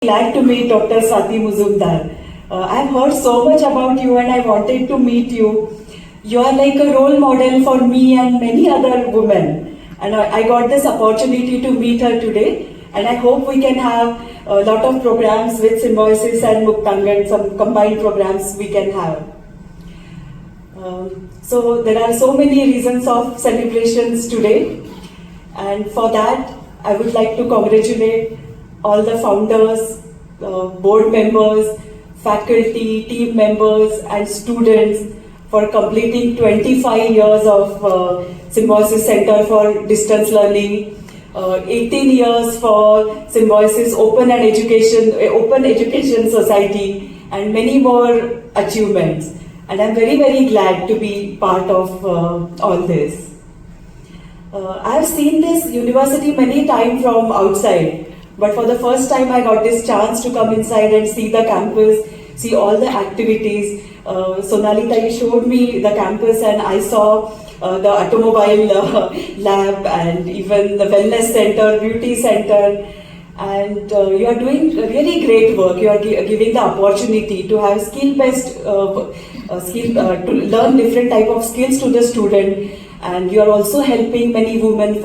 Glad to meet Dr. Swati Muzumdar. I've heard so much about you and I wanted to meet you. You are like a role model for me and many other women. And I got this opportunity to meet her today. And I hope we can have a lot of programs with Symbiosis and Muktangan, some combined programs we can have. So there are so many reasons of celebrations today. And for that, I would like to congratulate all the founders, board members, faculty, team members and students for completing 25 years of Symbiosis Center for Distance Learning, 18 years for Symbiosis Open Education Society and many more achievements. And I'm very, very glad to be part of all this. I have seen this university many times from outside. But for the first time, I got this chance to come inside and see the campus, see all the activities. Sonalita, you showed me the campus and I saw the automobile lab and even the wellness center, beauty center. And you are doing really great work. You are giving the opportunity to have skill-based, to learn different type of skills to the student. And you are also helping many women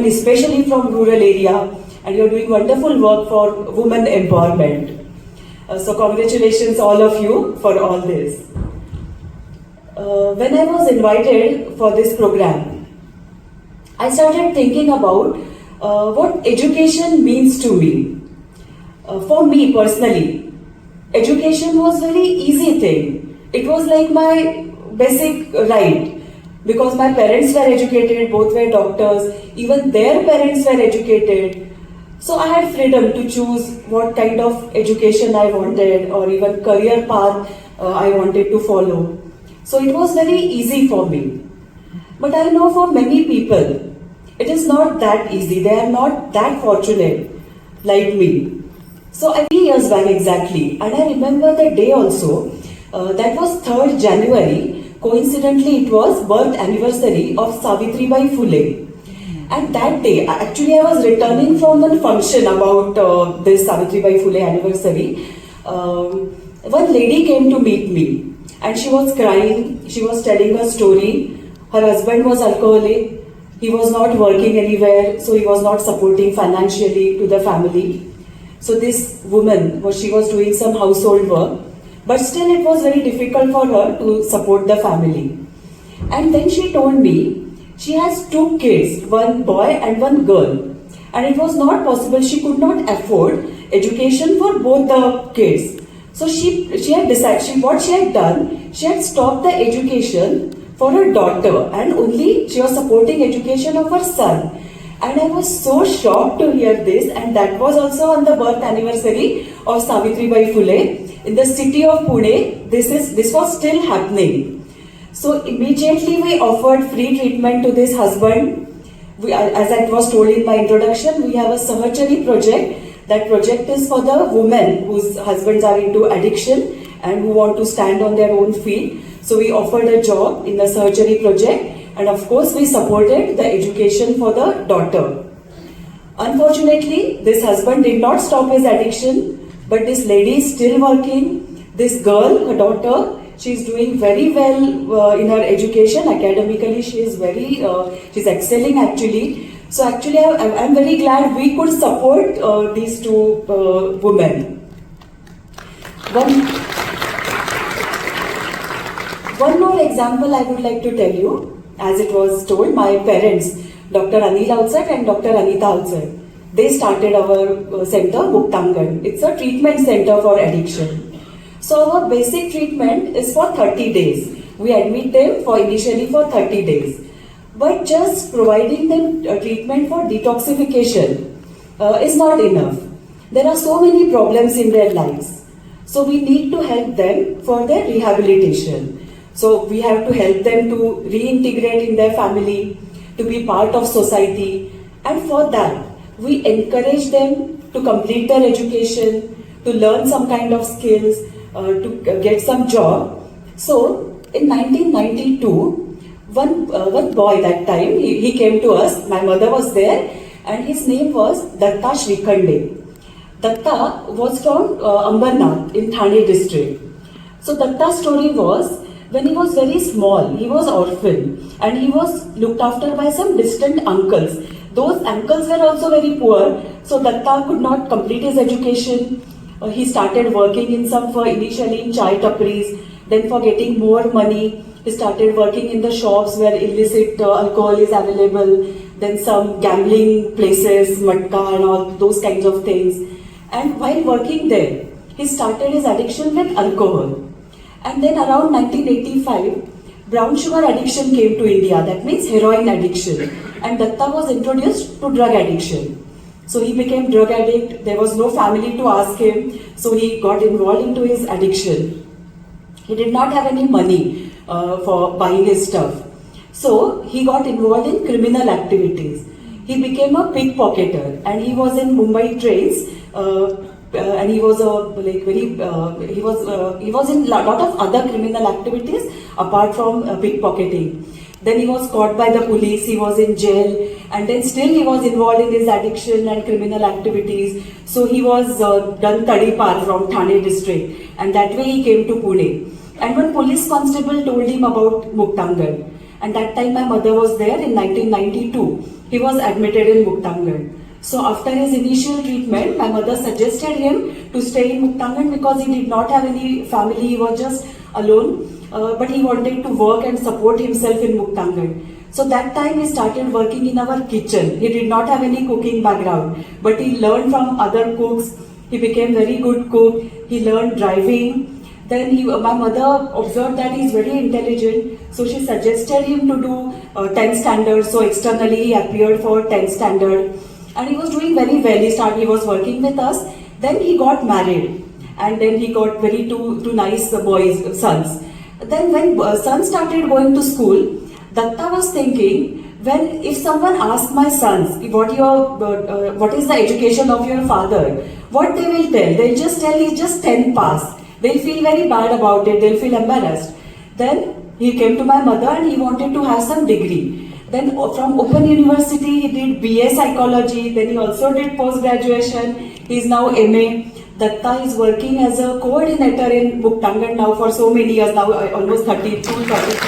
especially from rural area, and you're doing wonderful work for women empowerment. So congratulations all of you for all this. When I was invited for this program, I started thinking about what education means to me. For me personally, education was very easy thing. It was like my basic right. Because my parents were educated, both were doctors, even their parents were educated. So I had freedom to choose what kind of education I wanted or even career path I wanted to follow. So it was very easy for me. But I know for many people, it is not that easy. They are not that fortunate like me. So 3 years back exactly, and I remember the day also, that was 3rd January. Coincidentally, it was birth anniversary of Savitribai Phule. And that day, actually I was returning from one function about this Savitribai Phule anniversary. One lady came to meet me and she was crying, she was telling a story. Her husband was alcoholic, he was not working anywhere, so he was not supporting financially to the family. So this woman, she was doing some household work. But still it was very difficult for her to support the family. And then she told me she has 2 kids, one boy and one girl. And it was not possible, she could not afford education for both the kids. So she had decided, what she had done, she had stopped the education for her daughter and only she was supporting education of her son. And I was so shocked to hear this, and that was also on the birth anniversary of Savitribai Phule. In the city of Pune, this was still happening. So immediately we offered free treatment to this husband. As I was told in my introduction, we have a Sahachari project. That project is for the women whose husbands are into addiction and who want to stand on their own feet. So we offered a job in the Sahachari project, and of course we supported the education for the daughter. Unfortunately, this husband did not stop his addiction. But this lady is still working. This girl, her daughter, she is doing very well in her education. Academically, she is she's excelling actually. So actually, I'm very glad we could support these 2 women. One more example I would like to tell you. As it was told, my parents, Dr. Anil Avachat and Dr. Anita Avachat, they started our center, Muktangan. It's a treatment center for addiction. So our basic treatment is for 30 days. We admit them initially for 30 days. But just providing them treatment for detoxification is not enough. There are so many problems in their lives. So we need to help them for their rehabilitation. So we have to help them to reintegrate in their family, to be part of society. And for that, we encourage them to complete their education, to learn some kind of skills, to get some job. So in 1992, one boy that time, he came to us, my mother was there, and his name was Datta Shrikhande. Datta was from Ambernath in Thane district. So Datta's story was, when he was very small, he was orphan and he was looked after by some distant uncles. Those uncles were also very poor, so Datta could not complete his education. He started working in some, for initially in chai tapris, then for getting more money, he started working in the shops where illicit alcohol is available, then some gambling places, matka and all those kinds of things. And while working there, he started his addiction with alcohol. And then around 1985, brown sugar addiction came to India, that means heroin addiction. And Datta was introduced to drug addiction. So he became drug addict, there was no family to ask him, so he got involved into his addiction. He did not have any money for buying his stuff. So he got involved in criminal activities. He became a pickpocketer and he was in Mumbai trains and he was he was in a lot of other criminal activities apart from pickpocketing. Then he was caught by the police, he was in jail, and then still he was involved in his addiction and criminal activities. So he was done Tadipar from Thane district, and that way he came to Pune. And one police constable told him about Muktangan, and that time my mother was there in 1992. He was admitted in Muktangan. So after his initial treatment, my mother suggested him to stay in Muktangan because he did not have any family, he was just alone. But he wanted to work and support himself in Muktangan. So that time he started working in our kitchen. He did not have any cooking background, but he learned from other cooks. He became very good cook. He learned driving. Then my mother observed that he is very intelligent, so she suggested him to do 10th standard. So externally he appeared for 10th standard, and he was doing very well. He was working with us. Then he got married, and then he got very two nice sons. Then when son started going to school, Datta was thinking, if someone asks my sons, what is the education of your father, what they will tell? They'll just tell he's just 10th pass. They'll feel very bad about it, they'll feel embarrassed. Then he came to my mother and he wanted to have some degree. Then from Open University, he did BA Psychology, then he also did post-graduation, he is now MA. Datta is working as a coordinator in Muktangan now for so many years, now almost 33 years.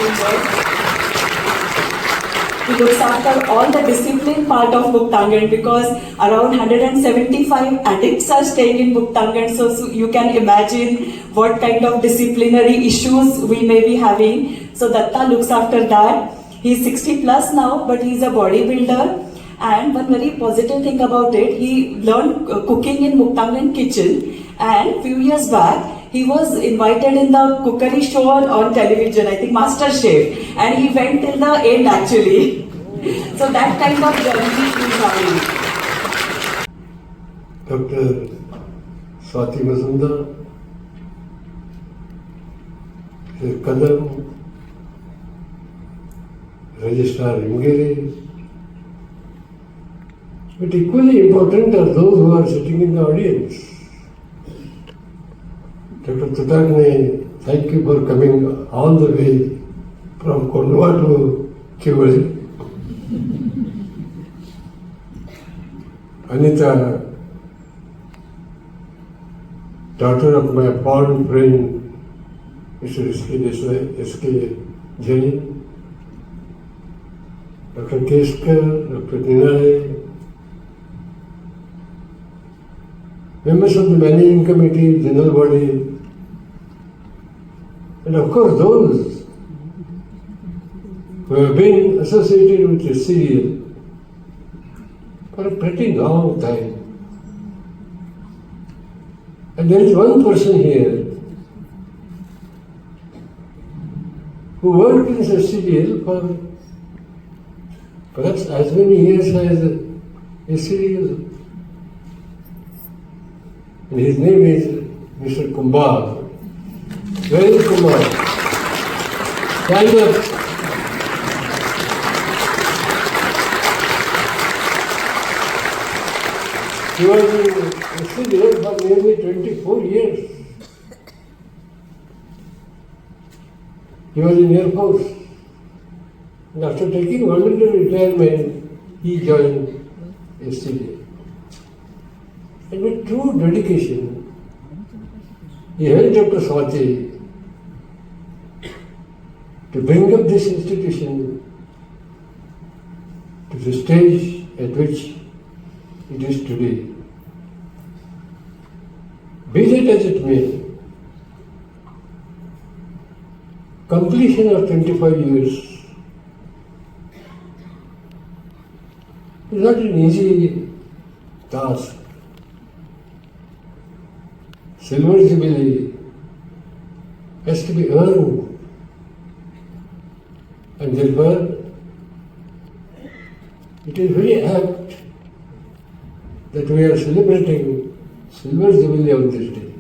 He looks after all the discipline part of Muktangan because around 175 addicts are staying in Muktangan, so you can imagine what kind of disciplinary issues we may be having. So Datta looks after that. He's 60 plus now, but he's a bodybuilder. And one very positive thing about it, he learned cooking in Muktangan kitchen, and few years back he was invited in the cookery show on television, I think Master Chef, and he went till the end actually. So that kind of journey is having. Dr. Swati Mazumdar, Kadam, Registrar Imgiri. But equally important are those who are sitting in the audience. Dr. Tutagne, thank you for coming all the way from Kondwa to Kiwale. Anita, daughter of my fond friend, Mr. S.K. Jain, Dr. Keskar, Dr. Kiwale, members of the managing committee, general body, and of course those who have been associated with SCDL for a pretty long time. And there is one person here who worked in SCDL for perhaps as many years as SCDL. And his name is Mr. Kumbar. Where is Kumbar? Stand up. He was in SCDL for nearly 24 years. He was in Air Force. And after taking voluntary retirement, he joined SCDL. and with true dedication, he helped Dr. Swati to bring up this institution to the stage at which it is today. Be that as it may, completion of 25 years is not an easy task. Silver Jubilee has to be earned, and therefore it is very apt that we are celebrating Silver Jubilee on this day.